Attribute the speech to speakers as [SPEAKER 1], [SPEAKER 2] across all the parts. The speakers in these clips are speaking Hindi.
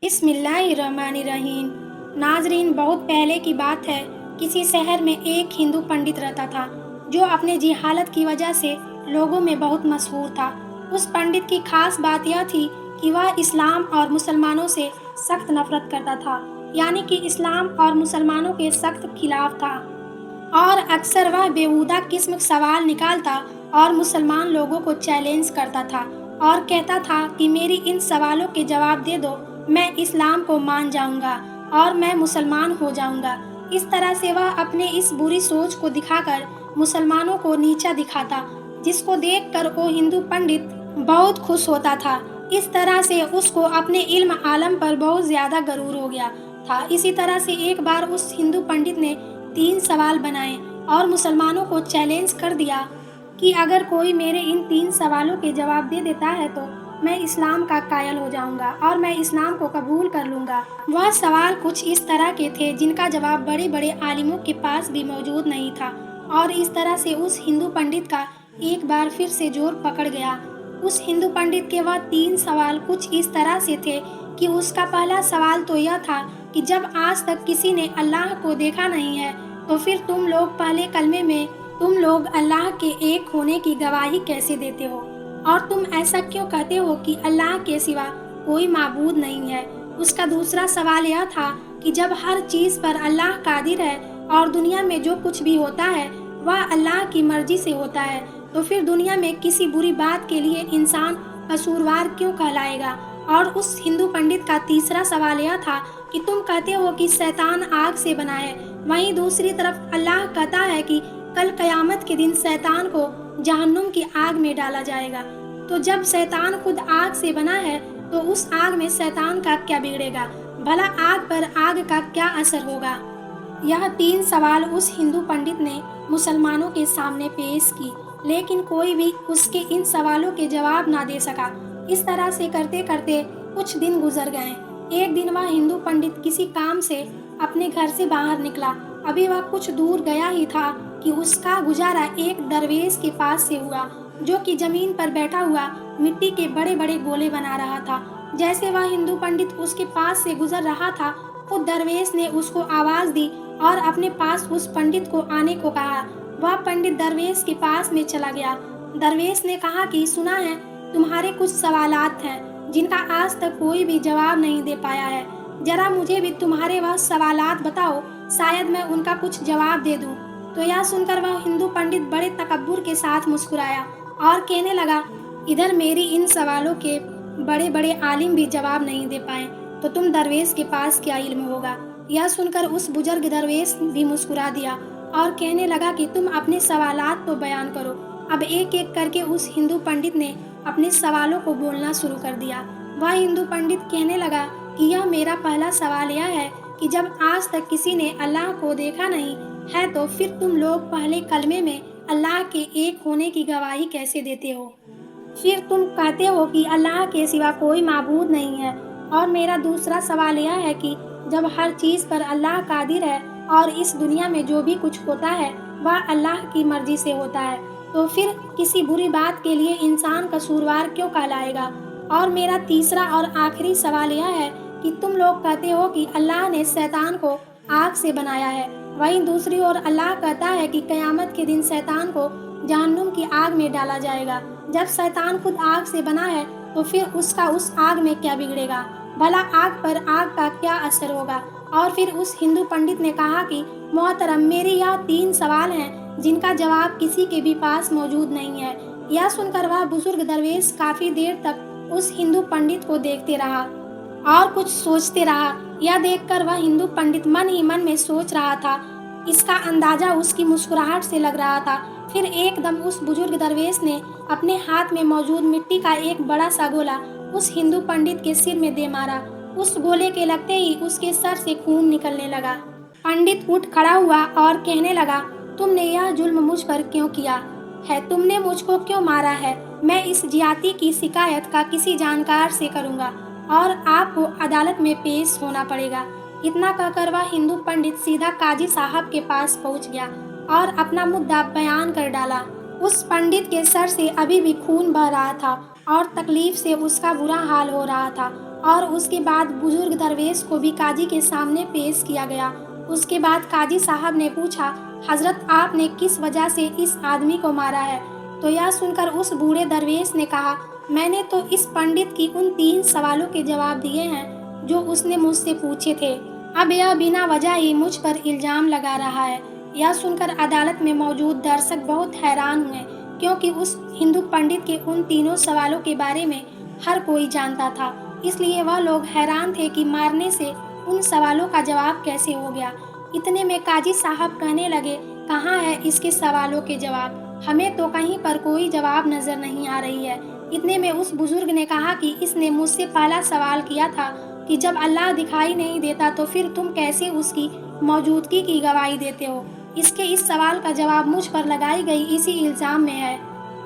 [SPEAKER 1] बिस्मिल्लाहिर्रहमानिर्रहीम। नाजरीन, बहुत पहले की बात है। किसी शहर में एक हिंदू पंडित रहता था जो अपने जिहालत की वजह से लोगों में बहुत मशहूर था। उस पंडित की खास बात यह थी कि वह इस्लाम और मुसलमानों से सख्त नफरत करता था, यानी कि इस्लाम और मुसलमानों के सख्त खिलाफ था। और अक्सर वह बेहुदा किस्म सवाल निकालता और मुसलमान लोगों को चैलेंज करता था और कहता था कि मेरी इन सवालों के जवाब दे दो, मैं इस्लाम को मान जाऊंगा और मैं मुसलमान हो जाऊंगा। इस तरह से वह अपने इस बुरी सोच को दिखाकर मुसलमानों को नीचा दिखाता, जिसको देखकर वो हिंदू पंडित बहुत खुश होता था। इस तरह से उसको अपने इल्म आलम पर बहुत ज्यादा गरूर हो गया था। इसी तरह से एक बार उस हिंदू पंडित ने 3 सवाल बनाए और मुसलमानों को चैलेंज कर दिया कि अगर कोई मेरे इन 3 सवालों के जवाब दे देता है तो मैं इस्लाम का कायल हो जाऊंगा और मैं इस्लाम को कबूल कर लूंगा। वह सवाल कुछ इस तरह के थे जिनका जवाब बड़े बड़े आलिमों के पास भी मौजूद नहीं था। और इस तरह से उस हिंदू पंडित का एक बार फिर से जोर पकड़ गया। उस हिंदू पंडित के वह 3 सवाल कुछ इस तरह से थे कि उसका पहला सवाल तो यह था कि जब आज तक किसी ने अल्लाह को देखा नहीं है तो फिर तुम लोग पहले कलमे में तुम लोग अल्लाह के एक होने की गवाही कैसे देते हो, और तुम ऐसा क्यों कहते हो कि अल्लाह के सिवा कोई माबूद नहीं है। उसका दूसरा सवाल यह था कि जब हर चीज़ पर अल्लाह कादिर है और दुनिया में जो कुछ भी होता है वह अल्लाह की मर्जी से होता है, तो फिर दुनिया में किसी बुरी बात के लिए इंसान कसूरवार क्यों कहलाएगा। और उस हिंदू पंडित का तीसरा सवाल यह था कि तुम कहते हो कि शैतान आग से बना है, वहीं दूसरी तरफ अल्लाह कहता है कि कल कयामत के दिन शैतान को जहन्नुम की आग में डाला जाएगा। तो जब शैतान खुद आग से बना है तो उस आग में शैतान का क्या बिगड़ेगा, भला आग पर आग का क्या असर होगा। यह 3 सवाल उस हिंदू पंडित ने मुसलमानों के सामने पेश की, लेकिन कोई भी उसके इन सवालों के जवाब ना दे सका। इस तरह से करते करते कुछ दिन गुजर गए। एक दिन वह हिंदू पंडित किसी काम से अपने घर से बाहर निकला। अभी वह कुछ दूर गया ही था कि उसका गुजारा एक दरवेश के पास से हुआ, जो कि जमीन पर बैठा हुआ मिट्टी के बड़े बड़े गोले बना रहा था। जैसे वह हिंदू पंडित उसके पास से गुजर रहा था, उस दरवेश ने उसको आवाज दी और अपने पास उस पंडित को आने को कहा। वह पंडित दरवेश के पास में चला गया। दरवेश ने कहा कि सुना है तुम्हारे कुछ सवालात हैं जिनका आज तक कोई भी जवाब नहीं दे पाया है। जरा मुझे भी तुम्हारे वह सवालात बताओ, शायद मैं उनका कुछ जवाब दे दूं। तो यह सुनकर वह हिंदू पंडित बड़े तकब्बुर के साथ मुस्कुराया और कहने लगा, इधर मेरी इन सवालों के बड़े बड़े आलिम भी जवाब नहीं दे पाए तो तुम दरवेश के पास क्या इल्म होगा। यह सुनकर उस बुजुर्ग दरवेश भी मुस्कुरा दिया और कहने लगा कि तुम अपने सवालात तो बयान करो। अब एक एक करके उस हिंदू पंडित ने अपने सवालों को बोलना शुरू कर दिया। वह हिंदू पंडित कहने लगा कि यह मेरा पहला सवाल यह है कि जब आज तक किसी ने अल्लाह को देखा नहीं है तो फिर तुम लोग पहले कलमे में अल्लाह के एक होने की गवाही कैसे देते हो। फिर तुम कहते हो कि अल्लाह के सिवा कोई माबूद नहीं है। और मेरा दूसरा सवाल यह है कि जब हर चीज़ पर अल्लाह कादिर है और इस दुनिया में जो भी कुछ होता है वह अल्लाह की मर्जी से होता है, तो फिर किसी बुरी बात के लिए इंसान कसूरवार क्यों कहलाएगा। और मेरा तीसरा और आखिरी सवाल यह है कि तुम लोग कहते हो कि अल्लाह ने शैतान को आग से बनाया है, वहीं दूसरी ओर अल्लाह कहता है कि क़यामत के दिन शैतान को जहन्नुम की आग में डाला जाएगा। जब शैतान खुद आग से बना है तो फिर उसका उस आग में क्या बिगड़ेगा, भला आग पर आग का क्या असर होगा। और फिर उस हिंदू पंडित ने कहा कि मोहतरम, मेरे यह 3 सवाल हैं जिनका जवाब किसी के भी पास मौजूद नहीं है। यह सुनकर वह बुजुर्ग दरवेश काफी देर तक उस हिंदू पंडित को देखते रहा और कुछ सोचते रहा। यह देखकर वह हिंदू पंडित मन ही मन में सोच रहा था, इसका अंदाजा उसकी मुस्कुराहट से लग रहा था। फिर एकदम उस बुजुर्ग दरवेश ने अपने हाथ में मौजूद मिट्टी का एक बड़ा सा गोला उस हिंदू पंडित के सिर में दे मारा। उस गोले के लगते ही उसके सर से खून निकलने लगा। पंडित उठ खड़ा हुआ और कहने लगा, तुमने यह जुल्म मुझ पर क्यों किया है, तुमने मुझको क्यों मारा है। मैं इस ज्यादती की शिकायत का किसी जानकार से करूंगा और आपको अदालत में पेश होना पड़ेगा। इतना कहकर वह हिंदू पंडित सीधा काजी साहब के पास पहुंच गया और अपना मुद्दा बयान कर डाला। उस पंडित के सर से अभी भी खून बह रहा था और तकलीफ से उसका बुरा हाल हो रहा था और उसके बाद बुजुर्ग दरवेश को भी काजी के सामने पेश किया गया। उसके बाद काजी साहब ने पूछा, हजरत आपने किस वजह से इस आदमी को मारा है? तो यह सुनकर उस बूढ़े दरवेश ने कहा, मैंने तो इस पंडित की उन 3 सवालों के जवाब दिए हैं जो उसने मुझसे पूछे थे। अब यह बिना वजह ही मुझ पर इल्जाम लगा रहा है। यह सुनकर अदालत में मौजूद दर्शक बहुत हैरान हुए, क्योंकि उस हिंदू पंडित के उन तीनों सवालों के बारे में हर कोई जानता था। इसलिए वह लोग हैरान थे कि मारने से उन सवालों का जवाब कैसे हो गया। इतने में काजी साहब कहने लगे, कहाँ है इसके सवालों के जवाब? हमें तो कहीं पर कोई जवाब नजर नहीं आ रही है। इतने में उस बुजुर्ग ने कहा कि इसने मुझसे पहला सवाल किया था कि जब अल्लाह दिखाई नहीं देता तो फिर तुम कैसे उसकी मौजूदगी की गवाही देते हो? इसके इस सवाल का जवाब मुझ पर लगाई गई इसी इल्जाम में है।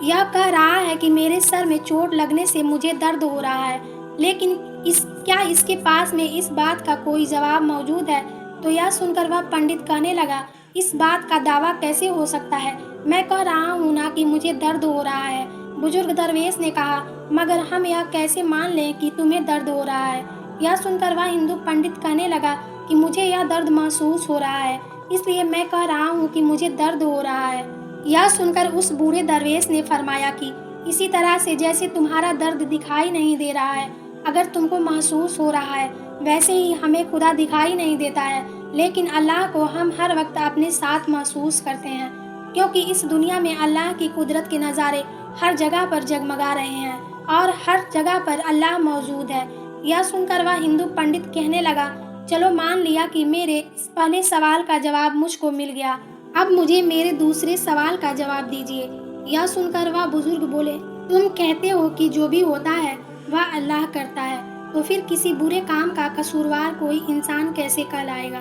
[SPEAKER 1] यह कह रहा है कि मेरे सर में चोट लगने से मुझे दर्द हो रहा है, लेकिन क्या इसके पास में इस बात का कोई जवाब मौजूद है? तो यह सुनकर वह पंडित कहने लगा, इस बात का दावा कैसे हो सकता है? मैं कह रहा हूँ ना कि मुझे दर्द हो रहा है। बुजुर्ग दरवेश ने कहा, मगर हम यह कैसे मान लें कि तुम्हें दर्द हो रहा है? यह सुनकर वह हिंदू पंडित कहने लगा कि मुझे यह दर्द महसूस हो रहा है, इसलिए मैं कह रहा हूँ कि मुझे दर्द हो रहा है। यह सुनकर उस बूढ़े दरवेश ने फरमाया कि इसी तरह से जैसे तुम्हारा दर्द दिखाई नहीं दे रहा है, अगर तुमको महसूस हो रहा है, वैसे ही हमें खुदा दिखाई नहीं देता है, लेकिन अल्लाह को हम हर वक्त अपने साथ महसूस करते हैं, क्योंकि इस दुनिया में अल्लाह की कुदरत के नज़ारे हर जगह पर जगमगा रहे हैं और हर जगह पर अल्लाह मौजूद है। यह सुनकर वह हिंदू पंडित कहने लगा, चलो मान लिया कि मेरे इस पहले सवाल का जवाब मुझको मिल गया, अब मुझे मेरे दूसरे सवाल का जवाब दीजिए। यह सुनकर वह बुजुर्ग बोले, तुम कहते हो कि जो भी होता है वह अल्लाह करता है, तो फिर किसी बुरे काम का कसूरवार कोई इंसान कैसे कहलाएगा?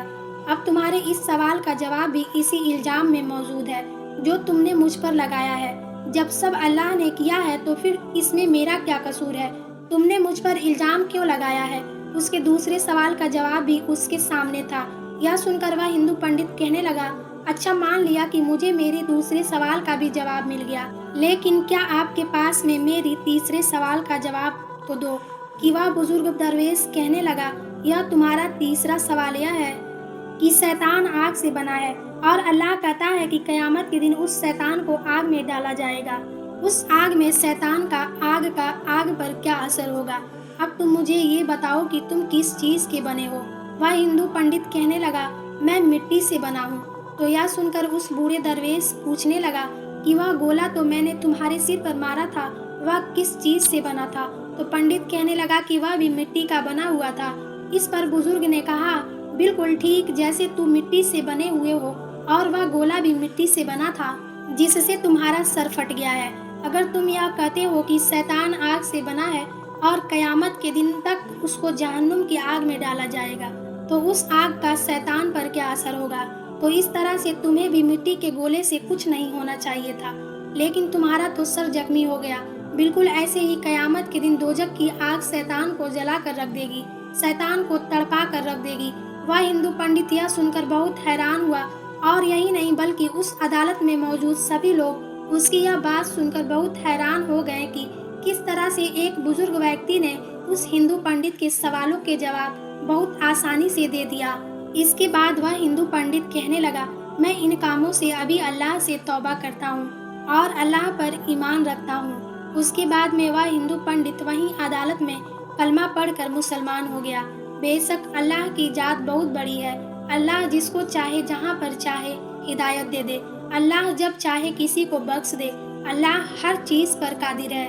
[SPEAKER 1] अब तुम्हारे इस सवाल का जवाब भी इसी इल्जाम में मौजूद है जो तुमने मुझ पर लगाया है। जब सब अल्लाह ने किया है तो फिर इसमें मेरा क्या कसूर है? तुमने मुझ पर इल्जाम क्यों लगाया है? उसके दूसरे सवाल का जवाब भी उसके सामने था। यह सुनकर वह हिंदू पंडित कहने लगा, अच्छा मान लिया कि मुझे मेरे दूसरे सवाल का भी जवाब मिल गया, लेकिन क्या आपके पास में मेरी तीसरे सवाल का जवाब तो दो। कि वह बुजुर्ग दरवेश कहने लगा, यह तुम्हारा तीसरा सवाल यह है कि शैतान आग से बना है और अल्लाह कहता है कि कयामत के दिन उस शैतान को आग में डाला जाएगा। उस आग में शैतान का आग पर क्या असर होगा? अब तुम मुझे ये बताओ कि तुम किस चीज के बने हो? वह हिंदू पंडित कहने लगा, मैं मिट्टी से बना हूँ। तो यह सुनकर उस बूढ़े दरवेश पूछने लगा कि वह गोला तो मैंने तुम्हारे सिर पर मारा था, वह किस चीज से बना था? तो पंडित कहने लगा कि वह भी मिट्टी का बना हुआ था। इस पर बुजुर्ग ने कहा, बिल्कुल ठीक जैसे तू मिट्टी से बने हुए हो, और वह गोला भी मिट्टी से बना था जिससे तुम्हारा सर फट गया है। अगर तुम यह कहते हो कि शैतान आग से बना है और कयामत के दिन तक उसको जहन्नुम की आग में डाला जाएगा, तो उस आग का शैतान पर क्या असर होगा? तो इस तरह से तुम्हें भी मिट्टी के गोले से कुछ नहीं होना चाहिए था, लेकिन तुम्हारा तो सर जख्मी हो गया। बिल्कुल ऐसे ही कयामत के दिन दोजख की आग शैतान को जला कर रख देगी, शैतान को तड़पा कर रख देगी। वह हिंदू पंडित यह सुनकर बहुत हैरान हुआ, और यही नहीं बल्कि उस अदालत में मौजूद सभी लोग उसकी यह बात सुनकर बहुत हैरान हो गए कि किस तरह से एक बुजुर्ग व्यक्ति ने उस हिंदू पंडित के सवालों के जवाब बहुत आसानी से दे दिया। इसके बाद वह हिंदू पंडित कहने लगा, मैं इन कामों से अभी अल्लाह से तौबा करता हूँ और अल्लाह पर ईमान रखता हूँ। उसके बाद में वह हिंदू पंडित वहीं अदालत में कलमा पढ़कर मुसलमान हो गया। बेशक अल्लाह की जात बहुत बड़ी है। अल्लाह जिसको चाहे जहाँ पर चाहे हिदायत दे दे। अल्लाह जब चाहे किसी को बख्श दे। अल्लाह हर चीज़ पर कादिर है।